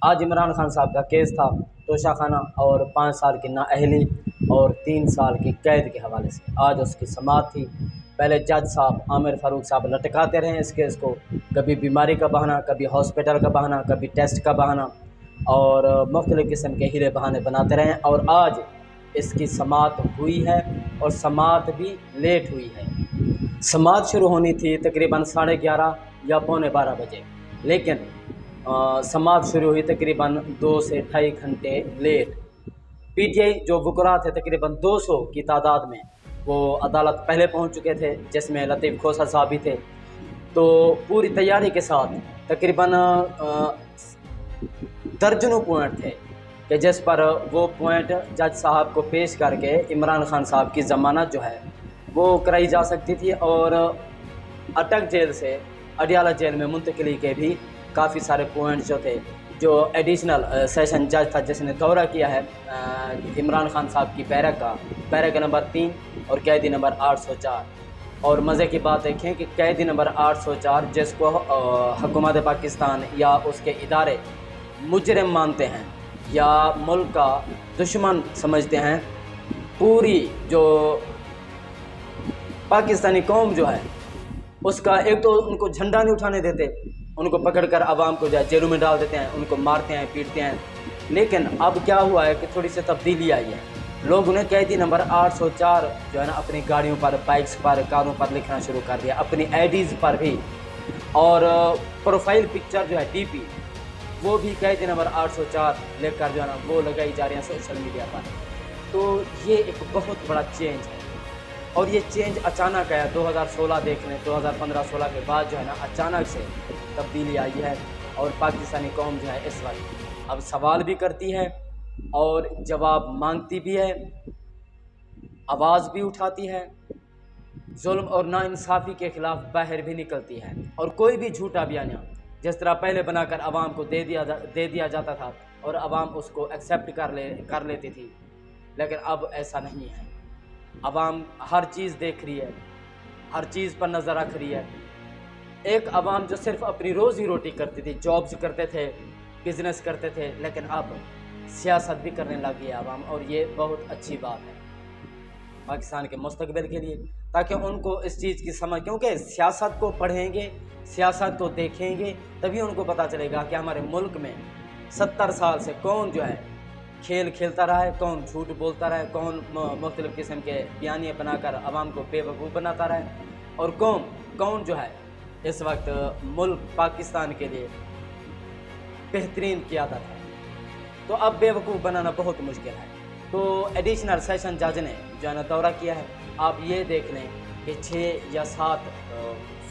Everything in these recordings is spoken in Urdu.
آج عمران خان صاحب کا کیس تھا توشہ خانہ اور 5 سال کی نااہلی اور 3 سال کی قید کے حوالے سے آج اس کی سماعت تھی۔ پہلے جج صاحب عامر فاروق صاحب لٹکاتے رہے اس کیس کو، کبھی بیماری کا بہانہ، کبھی ہاسپٹل کا بہانہ، کبھی ٹیسٹ کا بہانہ، اور مختلف قسم کے ہیلے بہانے بناتے رہے، اور آج اس کی سماعت ہوئی ہے اور سماعت بھی لیٹ ہوئی ہے۔ سماعت شروع ہونی تھی تقریباً 11:30 یا 11:45 بجے، لیکن سماعت شروع ہوئی تقریباً 2 سے 2.5 گھنٹے لیٹ۔ پی ٹی آئی جو وکراء تھے تقریباً 200 کی تعداد میں، وہ عدالت پہلے پہنچ چکے تھے، جس میں لطیف کھوسہ صاحب بھی تھے۔ تو پوری تیاری کے ساتھ تقریباً درجنوں پوائنٹ تھے کہ جس پر وہ پوائنٹ جج صاحب کو پیش کر کے عمران خان صاحب کی ضمانت جو ہے وہ کرائی جا سکتی تھی، اور اٹک جیل سے اڈیالہ جیل میں منتقلی کے بھی کافی سارے پوائنٹس جو تھے، جو ایڈیشنل سیشن جج تھا جس نے دورہ کیا ہے عمران خان صاحب کی بیرک کا، بیرک نمبر 3 اور قیدی نمبر 804۔ اور مزے کی بات دیکھیں کہ قیدی نمبر 804 جس کو حکومت پاکستان یا اس کے ادارے مجرم مانتے ہیں یا ملک کا دشمن سمجھتے ہیں، پوری جو پاکستانی قوم جو ہے اس کا ایک تو ان کو جھنڈا نہیں اٹھانے دیتے، ان کو پکڑ کر عوام کو جو ہے جیلوں میں ڈال دیتے ہیں، ان کو مارتے ہیں، پیٹتے ہیں۔ لیکن اب کیا ہوا ہے کہ تھوڑی سی تبدیلی آئی ہے، لوگوں نے قیدی نمبر 804 جو ہے نا اپنی گاڑیوں پر، بائکس پر، کاروں پر لکھنا شروع کر دیا، اپنی آئی ڈیز پر بھی، اور پروفائل پکچر جو ہے ڈی پی وہ بھی قیدی نمبر 804 لکھ کر جو ہے نا وہ لگائی جا رہی ہیں سوشل میڈیا پر۔ تو یہ ایک بہت بڑا چینج ہے، اور یہ چینج اچانک آیا 2016 دیکھ لیں، 2015-16 کے بعد جو ہے نا اچانک سے تبدیلی آئی ہے، اور پاکستانی قوم جو ہے اس وقت اب سوال بھی کرتی ہے اور جواب مانگتی بھی ہے، آواز بھی اٹھاتی ہے، ظلم اور ناانصافی کے خلاف باہر بھی نکلتی ہے، اور کوئی بھی جھوٹا بیانیہ جس طرح پہلے بنا کر عوام کو دے دیا جاتا تھا اور عوام اس کو ایکسیپٹ کر لیتی تھی، لیکن اب ایسا نہیں ہے۔ عوام ہر چیز دیکھ رہی ہے، ہر چیز پر نظر رکھ رہی ہے۔ ایک عوام جو صرف اپنی روزی روٹی کرتی تھی، جابز کرتے تھے، بزنس کرتے تھے، لیکن اب سیاست بھی کرنے لگی ہے عوام، اور یہ بہت اچھی بات ہے پاکستان کے مستقبل کے لیے، تاکہ ان کو اس چیز کی سمجھ، کیونکہ سیاست کو پڑھیں گے، سیاست کو دیکھیں گے، تبھی ان کو پتہ چلے گا کہ ہمارے ملک میں 70 سال سے کون جو ہے کھیل کھیلتا رہا ہے، کون جھوٹ بولتا رہا ہے، کون مختلف قسم کے بیانیے بنا کر عوام کو بے وقوف بناتا رہا ہے، اور کون جو ہے اس وقت ملک پاکستان کے لیے بہترین قیادت ہے۔ تو اب بے وقوف بنانا بہت مشکل ہے۔ تو ایڈیشنل سیشن جج نے جو ہے نا دورہ کیا ہے، آپ یہ دیکھ لیں کہ 6 یا 7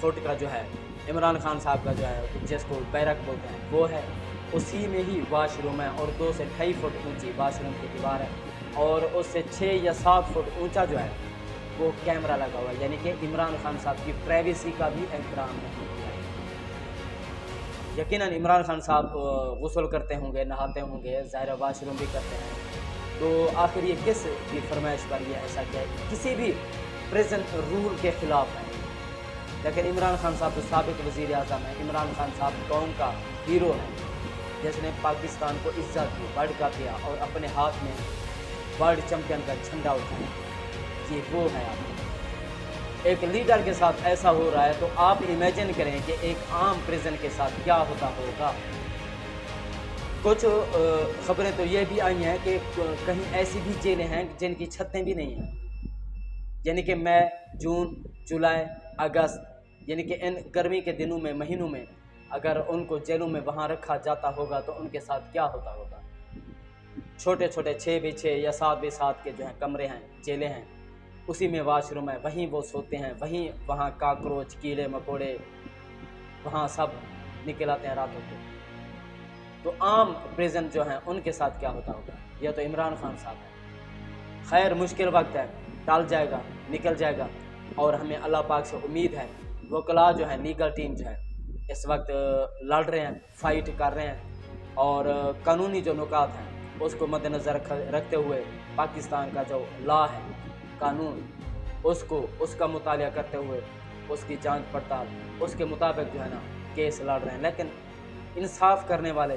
فٹ کا جو ہے عمران خان صاحب کا جو ہے جس کو بیرک بولتے ہیں وہ ہے، اسی میں ہی واش روم ہے، اور 2 سے 2.5 فٹ اونچی واش روم کی دیوار ہے، اور اس سے 6 یا 7 فٹ اونچا جو ہے وہ کیمرہ لگا ہوا ہے، یعنی کہ عمران خان صاحب کی پرائیویسی کا بھی احترام نہیں کیا ہے۔ یقیناً عمران خان صاحب غسل کرتے ہوں گے، نہاتے ہوں گے، ظاہر واش روم بھی کرتے ہیں، تو آخر یہ کس کی فرمائش پر یہ ایسا کیا ہے؟ کسی بھی پریزن رول کے خلاف ہے، لیکن عمران خان صاحب تو سابق وزیر اعظم ہیں، عمران خان صاحب قوم کا ہیرو ہے جس نے پاکستان کو عزت دی، ورلڈ کپ دیا، اور اپنے ہاتھ میں ورلڈ چیمپئن کا جھنڈا اٹھایا، یہ وہ ہے۔ آپ ایک لیڈر کے ساتھ ایسا ہو رہا ہے تو آپ امیجن کریں کہ ایک عام پریزن کے ساتھ کیا ہوتا ہوگا۔ کچھ خبریں تو یہ بھی آئی ہیں کہ کہیں ایسی بھی جیلیں ہیں جن کی چھتیں بھی نہیں ہیں، یعنی کہ مئی، جون، جولائی، اگست، یعنی کہ ان گرمی کے دنوں میں، مہینوں میں اگر ان کو جیلوں میں وہاں رکھا جاتا ہوگا تو ان کے ساتھ کیا ہوتا ہوگا۔ چھوٹے چھوٹے 6x6 یا 7x7 کے جو ہیں کمرے ہیں، جیلیں ہیں، اسی میں واش روم ہے، وہیں وہ سوتے ہیں، وہاں کاکروچ، کیڑے مکوڑے وہاں سب نکل آتے ہیں راتوں کو۔ تو عام پریزن جو ہیں ان کے ساتھ کیا ہوتا ہوگا؟ یہ تو عمران خان صاحب ہے۔ خیر، مشکل وقت ہے، ٹال جائے گا، نکل جائے گا، اور ہمیں اللہ پاک سے امید ہے۔ وکلاء جو ہیں، لیگل ٹیم جو ہے اس وقت لڑ رہے ہیں، فائٹ کر رہے ہیں، اور قانونی جو نکات ہیں اس کو مد نظر رکھتے ہوئے پاکستان کا جو لا ہے، قانون، اس کا مطالعہ کرتے ہوئے اس کی جانچ پڑتال اس کے مطابق جو ہے نا کیس لڑ رہے ہیں، لیکن انصاف کرنے والے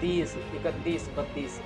30, 31, 32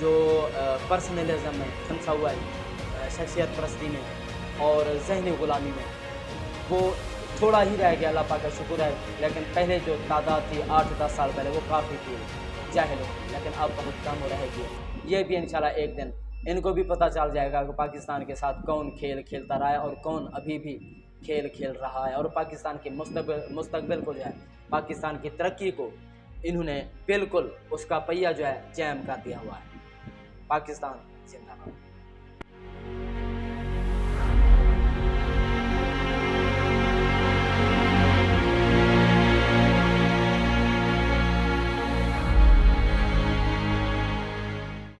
جو پرسنلزم میں پھنسا ہوا ہے، شخصیت پرستی میں اور ذہنی غلامی میں، وہ تھوڑا ہی رہ گیا، اللہ پاک کا شکر ہے. لیکن پہلے جو تعداد تھی 8-10 سال پہلے وہ کافی تھی جاہلوں کی، لیکن اب بہت کم رہ گئی. یہ بھی انشاءاللہ ایک دن ان کو بھی پتہ چل جائے گا کہ پاکستان کے ساتھ کون کھیل کھیلتا رہا ہے اور کون ابھی بھی کھیل کھیل رہا ہے. اور پاکستان کے مستقبل کو جو ہے، پاکستان کی ترقی کو انہوں نے بالکل اس کا پہیہ جو ہے جیم کر دیا ہوا ہے. پاکستان زندہ باد.